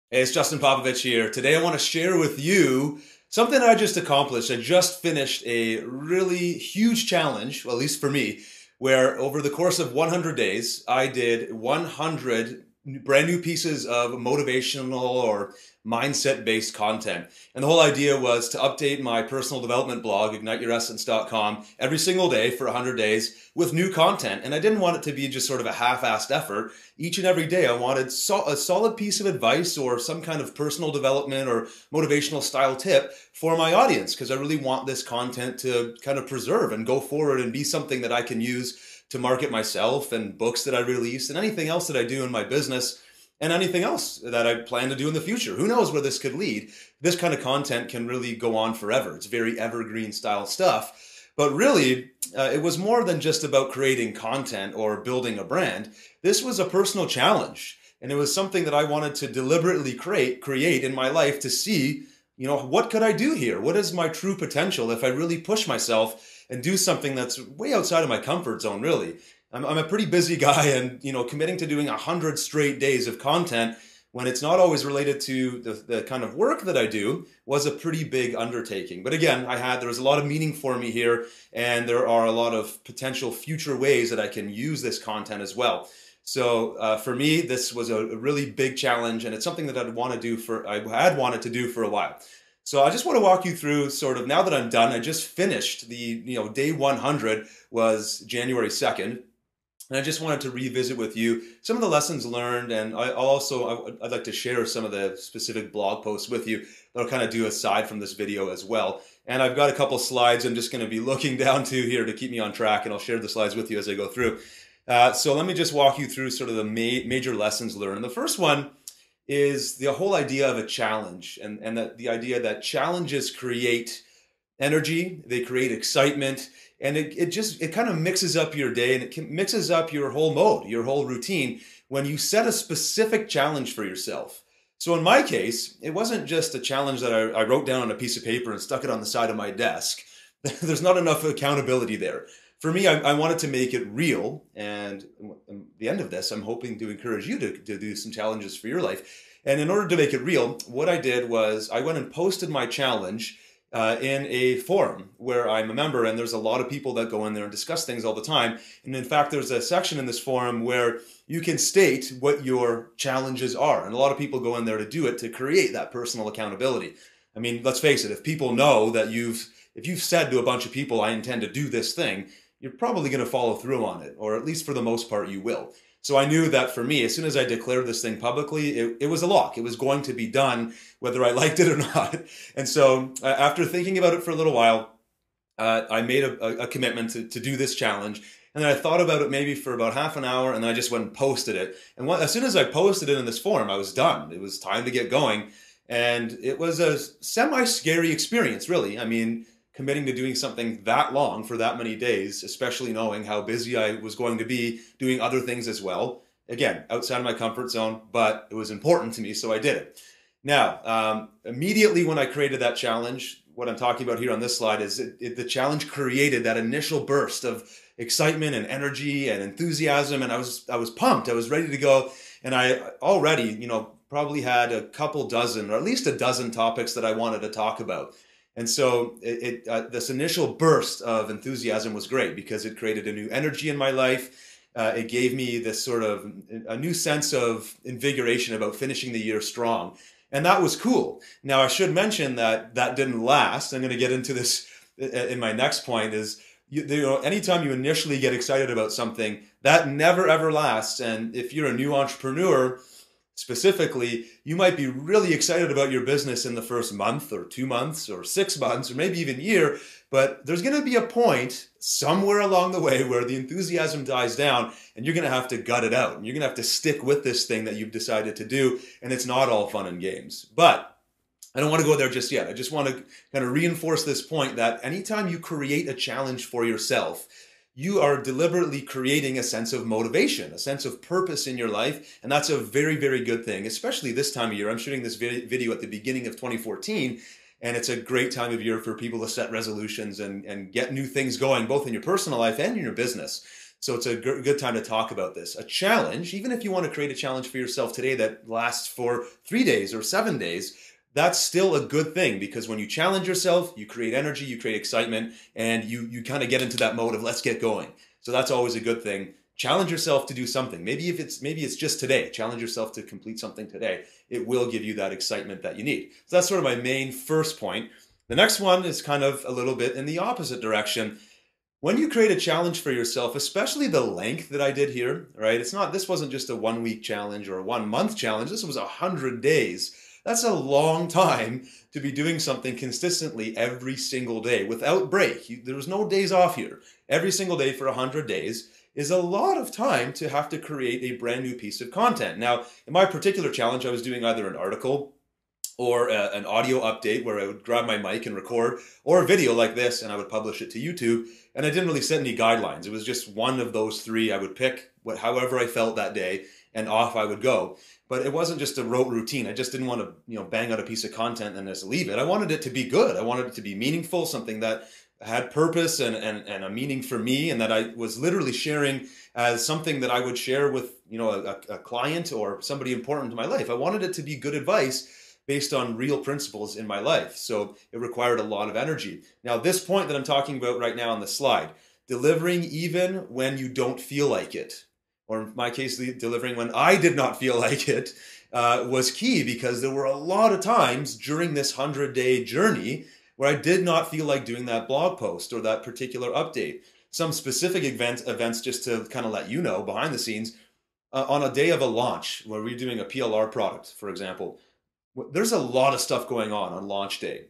Hey, it's Justin Popovich here. Today I want to share with you something I just accomplished. I just finished a really huge challenge, well, at least for me, where over the course of 100 days, I did 100 brand new pieces of motivational or mindset based content. And the whole idea was to update my personal development blog, igniteyouressence.com, every single day for 100 days with new content. And I didn't want it to be just sort of a half-assed effort. Each and every day, I wanted a solid piece of advice or some kind of personal development or motivational style tip for my audience, because I really want this content to kind of preserve and go forward and be something that I can use to market myself and books that I release and anything else that I do in my business and anything else that I plan to do in the future. Who knows where this could lead? This kind of content can really go on forever. It's very evergreen style stuff. But really, it was more than just about creating content or building a brand. This was a personal challenge. And it was something that I wanted to deliberately create in my life to see, what could I do here? What is my true potential if I really push myself and do something that's way outside of my comfort zone, really? I'm a pretty busy guy, and committing to doing 100 straight days of content when it's not always related to the kind of work that I do was a pretty big undertaking. But again, there was a lot of meaning for me here, and there are a lot of potential future ways that I can use this content as well. So for me, this was a really big challenge, and it's something that I had wanted to do for a while. So I just want to walk you through sort of, now that I'm done. I just finished day 100 was January 2nd. And I just wanted to revisit with you some of the lessons learned, and I'd like to share some of the specific blog posts with you that I'll kind of do aside from this video as well. And I've got a couple slides I'm just going to be looking down to here to keep me on track, and I'll share the slides with you as I go through. So let me just walk you through sort of the major lessons learned. And the first one is the whole idea of a challenge, and the idea that challenges create energy, they create excitement, and it kind of mixes up your day, and mixes up your whole mode, your whole routine when you set a specific challenge for yourself. So in my case, it wasn't just a challenge that I wrote down on a piece of paper and stuck it on the side of my desk. There's not enough accountability there. For me, I wanted to make it real, and at the end of this, I'm hoping to encourage you to do some challenges for your life. And in order to make it real, what I did was I went and posted my challenge in a forum where I'm a member, and there's a lot of people that go in there and discuss things all the time. And in fact, there's a section in this forum where you can state what your challenges are. And a lot of people go in there to do it to create that personal accountability. I mean, let's face it, if people know that if you've said to a bunch of people, I intend to do this thing, you're probably going to follow through on it, or at least for the most part, you will. So I knew that for me, as soon as I declared this thing publicly, it was a lock. It was going to be done, whether I liked it or not. And so after thinking about it for a little while, I made a commitment to do this challenge. And then I thought about it maybe for about half an hour, and then I just went and posted it. And as soon as I posted it in this forum, I was done. It was time to get going. And it was a semi-scary experience, really. I mean, committing to doing something that long for that many days, especially knowing how busy I was going to be doing other things as well. Again, outside of my comfort zone, but it was important to me, so I did it. Now, immediately when I created that challenge, what I'm talking about here on this slide is the challenge created that initial burst of excitement and energy and enthusiasm, and I was pumped. I was ready to go, and I already, probably had a couple dozen, or at least a dozen topics that I wanted to talk about. And so this initial burst of enthusiasm was great because it created a new energy in my life. It gave me this sort of a new sense of invigoration about finishing the year strong. And that was cool. Now, I should mention that didn't last. I'm going to get into this in my next point is, anytime you initially get excited about something, that never ever lasts. And if you're a new entrepreneur, specifically, you might be really excited about your business in the first month or 2 months or 6 months or maybe even year, but there's going to be a point somewhere along the way where the enthusiasm dies down and you're going to have to gut it out and you're going to have to stick with this thing that you've decided to do, and it's not all fun and games. But I don't want to go there just yet. I just want to kind of reinforce this point that anytime you create a challenge for yourself, you are deliberately creating a sense of motivation, a sense of purpose in your life. And that's a very, very good thing, especially this time of year. I'm shooting this video at the beginning of 2014, and it's a great time of year for people to set resolutions and get new things going, both in your personal life and in your business. So it's a good time to talk about this. A challenge, even if you want to create a challenge for yourself today that lasts for 3 days or 7 days, that's still a good thing, because when you challenge yourself, you create energy, you create excitement, and you kind of get into that mode of let's get going. So that's always a good thing. Challenge yourself to do something. Maybe it's just today. Challenge yourself to complete something today. It will give you that excitement that you need. So that's sort of my main first point. The next one is kind of a little bit in the opposite direction. When you create a challenge for yourself, especially the length that I did here, right? This wasn't just a 1 week challenge or a 1 month challenge. This was 100 days. That's a long time to be doing something consistently every single day without break. There was no days off here. Every single day for 100 days is a lot of time to have to create a brand new piece of content. Now, in my particular challenge, I was doing either an article or an audio update where I would grab my mic and record, or a video like this and I would publish it to YouTube. And I didn't really set any guidelines. It was just one of those three. I would pick however I felt that day, and off I would go. But it wasn't just a rote routine. I just didn't want to, bang out a piece of content and just leave it. I wanted it to be good. I wanted it to be meaningful, something that had purpose and a meaning for me, and that I was literally sharing as something that I would share with, a client or somebody important in my life. I wanted it to be good advice based on real principles in my life. So it required a lot of energy. Now, this point that I'm talking about right now on the slide, delivering even when you don't feel like it, or in my case, delivering when I did not feel like it, was key, because there were a lot of times during this 100-day journey where I did not feel like doing that blog post or that particular update. Some specific events, just to kind of let you know behind the scenes, on a day of a launch where we're doing a PLR product, for example, there's a lot of stuff going on launch day.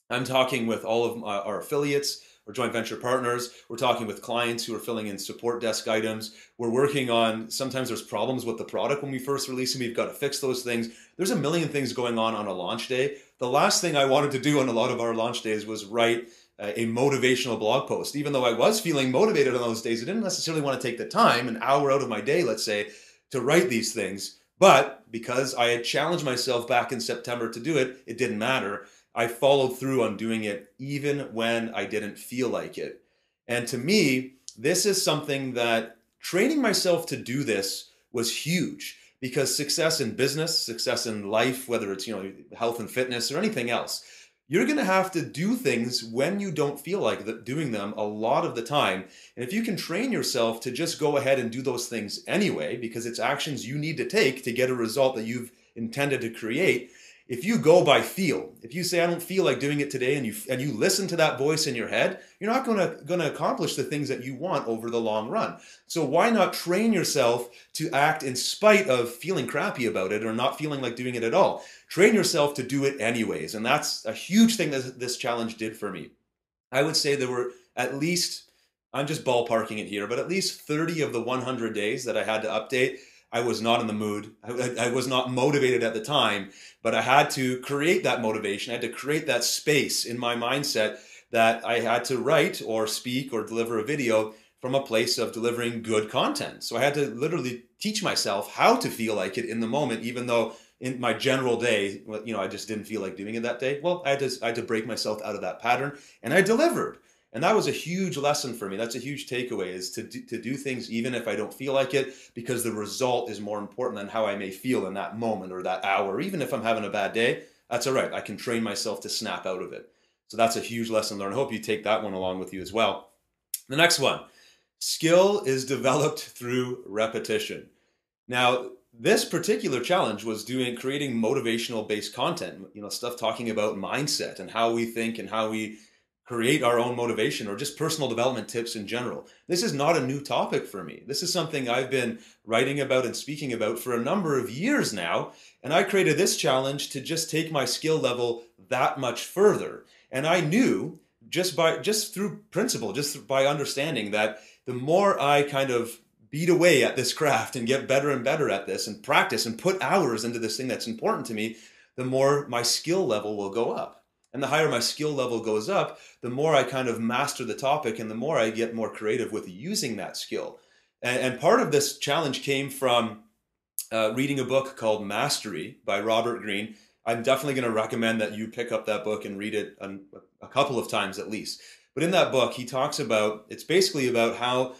I'm talking with all of our affiliates or joint venture partners. We're talking with clients who are filling in support desk items. We're working on, sometimes there's problems with the product when we first release them. We've got to fix those things. There's a million things going on a launch day. The last thing I wanted to do on a lot of our launch days was write a motivational blog post. Even though I was feeling motivated on those days, I didn't necessarily want to take the time, an hour out of my day, let's say, to write these things. But because I had challenged myself back in September to do it, it didn't matter. I followed through on doing it even when I didn't feel like it. And to me, this is something that training myself to do this was huge, because success in business, success in life, whether it's, health and fitness or anything else, you're going to have to do things when you don't feel like doing them a lot of the time. And if you can train yourself to just go ahead and do those things anyway, because it's actions you need to take to get a result that you've intended to create. If you go by feel, if you say, I don't feel like doing it today, and you listen to that voice in your head, you're not going to accomplish the things that you want over the long run. So why not train yourself to act in spite of feeling crappy about it or not feeling like doing it at all? Train yourself to do it anyways. And that's a huge thing that this challenge did for me. I would say there were at least, I'm just ballparking it here, but at least 30 of the 100 days that I had to update, I was not in the mood. I was not motivated at the time, but I had to create that motivation. I had to create that space in my mindset that I had to write or speak or deliver a video from a place of delivering good content. So I had to literally teach myself how to feel like it in the moment, even though in my general day, I just didn't feel like doing it that day. Well, I had to break myself out of that pattern, and I delivered. And that was a huge lesson for me. That's a huge takeaway, is to do things even if I don't feel like it, because the result is more important than how I may feel in that moment or that hour. Even if I'm having a bad day, that's all right. I can train myself to snap out of it. So that's a huge lesson learned. I hope you take that one along with you as well. The next one, skill is developed through repetition. Now, this particular challenge was creating motivational based content, stuff talking about mindset and how we think and how we create our own motivation, or just personal development tips in general. This is not a new topic for me. This is something I've been writing about and speaking about for a number of years now. And I created this challenge to just take my skill level that much further. And I knew just through principle, just by understanding that the more I kind of beat away at this craft and get better and better at this and practice and put hours into this thing that's important to me, the more my skill level will go up. And the higher my skill level goes up, the more I kind of master the topic and the more I get more creative with using that skill. And part of this challenge came from reading a book called Mastery by Robert Greene. I'm definitely going to recommend that you pick up that book and read it a couple of times at least. But in that book, he talks about, it's basically about how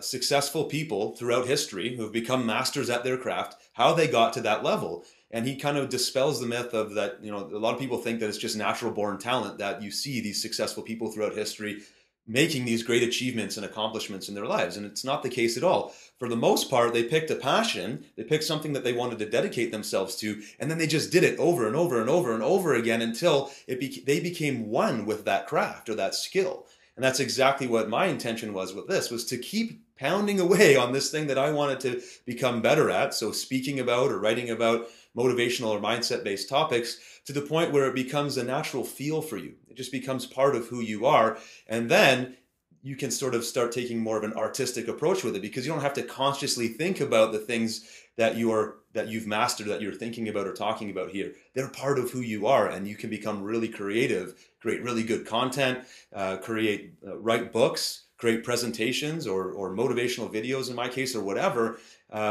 successful people throughout history who have become masters at their craft, how they got to that level. And he kind of dispels the myth of that, you know, a lot of people think that it's just natural born talent that you see these successful people throughout history making these great achievements and accomplishments in their lives. And it's not the case at all. For the most part, they picked a passion, they picked something that they wanted to dedicate themselves to, and then they just did it over and over and over and over again until they became one with that craft or that skill. And that's exactly what my intention was with this, was to keep pounding away on this thing that I wanted to become better at. So speaking about or writing about motivational or mindset-based topics to the point where it becomes a natural feel for you. It just becomes part of who you are. And then you can sort of start taking more of an artistic approach with it, because you don't have to consciously think about the things that you've mastered, that you're thinking about or talking about here. They're part of who you are, and you can become really creative, create really good content, write books, create presentations or motivational videos in my case, or whatever,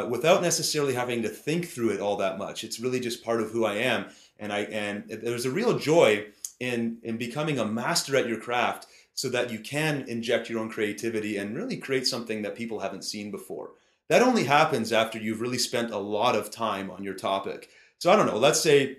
without necessarily having to think through it all that much. It's really just part of who I am. And there's a real joy in becoming a master at your craft, so that you can inject your own creativity and really create something that people haven't seen before. That only happens after you've really spent a lot of time on your topic. So I don't know, let's say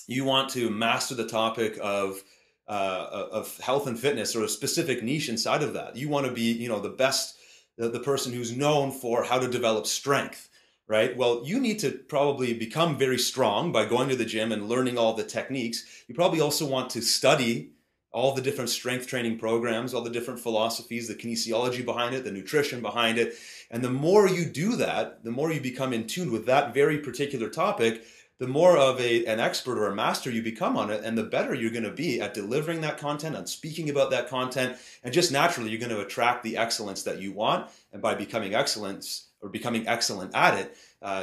you want to master the topic of health and fitness, or a specific niche inside of that. You want to be, you know, the best, the person who's known for how to develop strength, right? Well, you need to probably become very strong by going to the gym and learning all the techniques. You probably also want to study all the different strength training programs, all the different philosophies, the kinesiology behind it, the nutrition behind it. And the more you do that, the more you become in tune with that very particular topic, the more of an expert or a master you become on it, and the better you're going to be at delivering that content, and speaking about that content, and just naturally you're going to attract the excellence that you want. And by becoming excellent at it,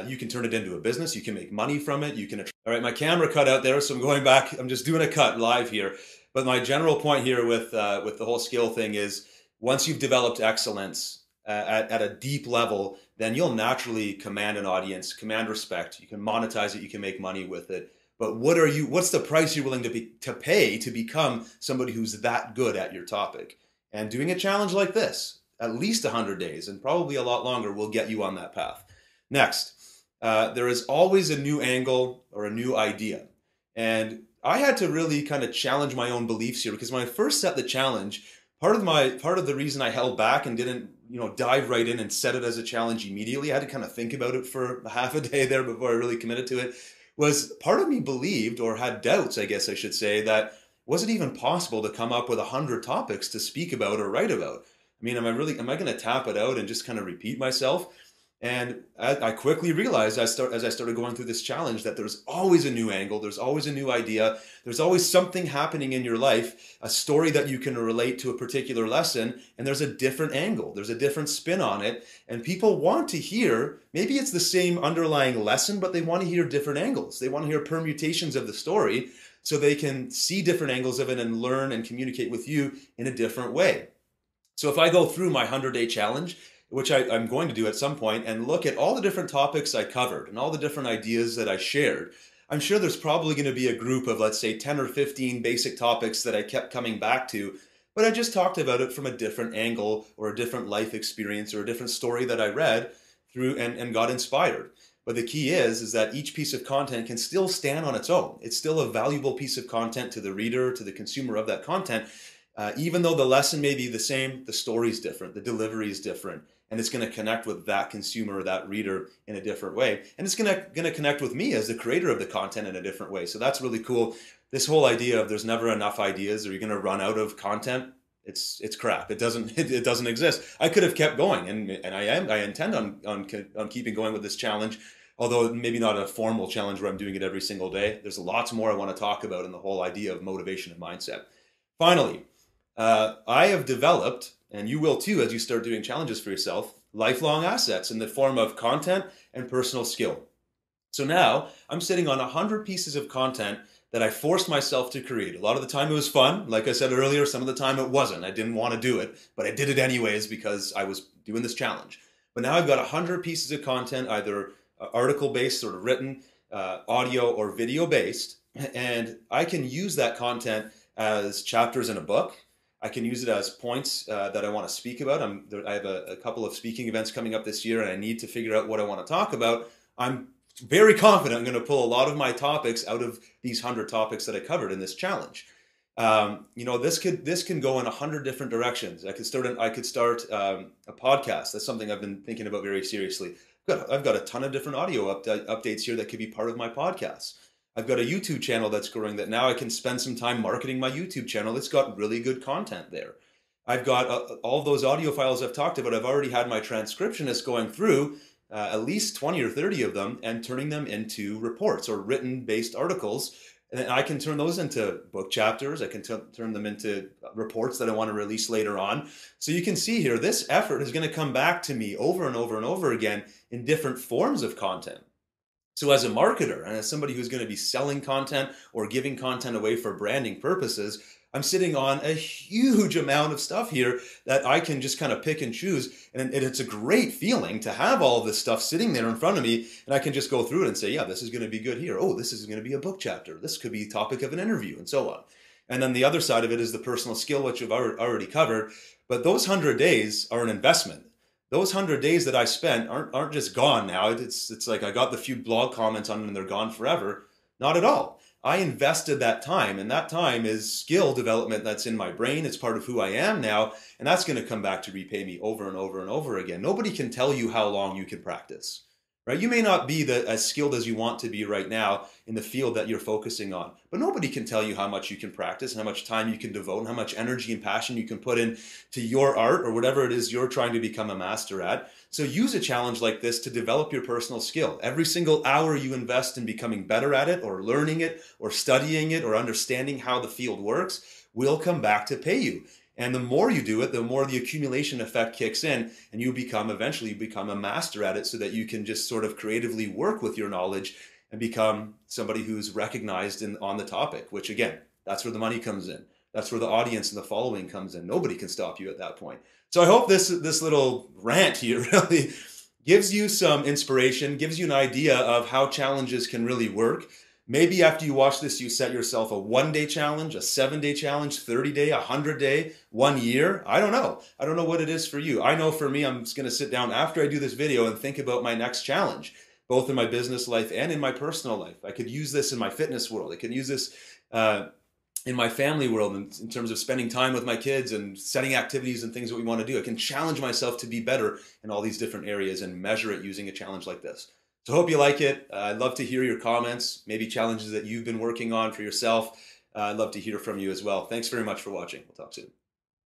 you can turn it into a business, you can make money from it, you can... All right, my camera cut out there, so I'm going back, I'm just doing a cut live here. But my general point here with the whole skill thing is, once you've developed excellence at a deep level, then you'll naturally command an audience, command respect. You can monetize it, you can make money with it. But what's the price you're willing to pay to become somebody who's that good at your topic? And doing a challenge like this, at least 100 days, and probably a lot longer, will get you on that path. Next, there is always a new angle or a new idea. And I had to really kind of challenge my own beliefs here, because when I first set the challenge, part of the reason I held back and didn't, you know, dive right in and set it as a challenge immediately, I had to kind of think about it for half a day there before I really committed to it, was part of me believed, or had doubts, I guess I should say, that was it even possible to come up with 100 topics to speak about or write about? I mean, am I going to tap it out and just kind of repeat myself? And I quickly realized as I started going through this challenge that there's always a new angle, there's always a new idea, there's always something happening in your life, a story that you can relate to a particular lesson, and there's a different angle, there's a different spin on it, and people want to hear, maybe it's the same underlying lesson, but they want to hear different angles. They want to hear permutations of the story so they can see different angles of it and learn and communicate with you in a different way. So if I go through my 100-day challenge, which I'm going to do at some point, and look at all the different topics I covered and all the different ideas that I shared, I'm sure there's probably going to be a group of, let's say, 10 or 15 basic topics that I kept coming back to, but I just talked about it from a different angle, or a different life experience, or a different story that I read through and got inspired. But the key is that each piece of content can still stand on its own. It's still a valuable piece of content to the reader, to the consumer of that content. Even though the lesson may be the same, the story's different, the delivery is different, and it's going to connect with that consumer or that reader in a different way. And it's going to connect with me as the creator of the content in a different way. So that's really cool. This whole idea of there's never enough ideas, or you're going to run out of content, it's crap. It doesn't exist. I could have kept going, and I intend on keeping going with this challenge. Although maybe not a formal challenge where I'm doing it every single day. There's lots more I want to talk about in the whole idea of motivation and mindset. Finally, I have developed, and you will too as you start doing challenges for yourself, lifelong assets in the form of content and personal skill. So now I'm sitting on 100 pieces of content that I forced myself to create. A lot of the time it was fun. Like I said earlier, some of the time it wasn't. I didn't want to do it, but I did it anyways because I was doing this challenge. But now I've got 100 pieces of content, either article-based, sort of written, audio or video-based, and I can use that content as chapters in a book. I can use it as points that I want to speak about. I have a couple of speaking events coming up this year, and I need to figure out what I want to talk about. I'm very confident I'm going to pull a lot of my topics out of these 100 topics that I covered in this challenge. This can go in 100 different directions. I could start a podcast. That's something I've been thinking about very seriously. I've got a ton of different audio updates here that could be part of my podcast. I've got a YouTube channel that's growing that now I can spend some time marketing my YouTube channel. It's got really good content there. I've got all those audio files I've talked about. I've already had my transcriptionist going through at least 20 or 30 of them and turning them into reports or written based articles. And I can turn those into book chapters. I can turn them into reports that I want to release later on. So you can see here, this effort is going to come back to me over and over and over again in different forms of content. So as a marketer and as somebody who's going to be selling content or giving content away for branding purposes, I'm sitting on a huge amount of stuff here that I can just kind of pick and choose. And it's a great feeling to have all of this stuff sitting there in front of me. And I can just go through it and say, yeah, this is going to be good here. Oh, this is going to be a book chapter. This could be a topic of an interview and so on. And then the other side of it is the personal skill, which I've already covered. But those 100 days are an investment. Those 100 days that I spent aren't just gone now. It's like I got the few blog comments on them and they're gone forever. Not at all. I invested that time, and that time is skill development that's in my brain. It's part of who I am now, and that's going to come back to repay me over and over and over again. Nobody can tell you how long you can practice, right? You may not be as skilled as you want to be right now in the field that you're focusing on, but nobody can tell you how much you can practice and how much time you can devote and how much energy and passion you can put in to your art or whatever it is you're trying to become a master at. So use a challenge like this to develop your personal skill. Every single hour you invest in becoming better at it or learning it or studying it or understanding how the field works will come back to pay you. And the more you do it, the more the accumulation effect kicks in and eventually you become a master at it so that you can just sort of creatively work with your knowledge and become somebody who's recognized on the topic, which again, that's where the money comes in. That's where the audience and the following comes in. Nobody can stop you at that point. So I hope this little rant here really gives you some inspiration, gives you an idea of how challenges can really work. Maybe after you watch this, you set yourself a 1-day challenge, a 7-day challenge, 30-day, 100-day, 1 year. I don't know. I don't know what it is for you. I know for me, I'm just going to sit down after I do this video and think about my next challenge, both in my business life and in my personal life. I could use this in my fitness world. I could use this in my family world in terms of spending time with my kids and setting activities and things that we want to do. I can challenge myself to be better in all these different areas and measure it using a challenge like this. So I hope you like it. I'd love to hear your comments, maybe challenges that you've been working on for yourself. I'd love to hear from you as well. Thanks very much for watching. We'll talk soon.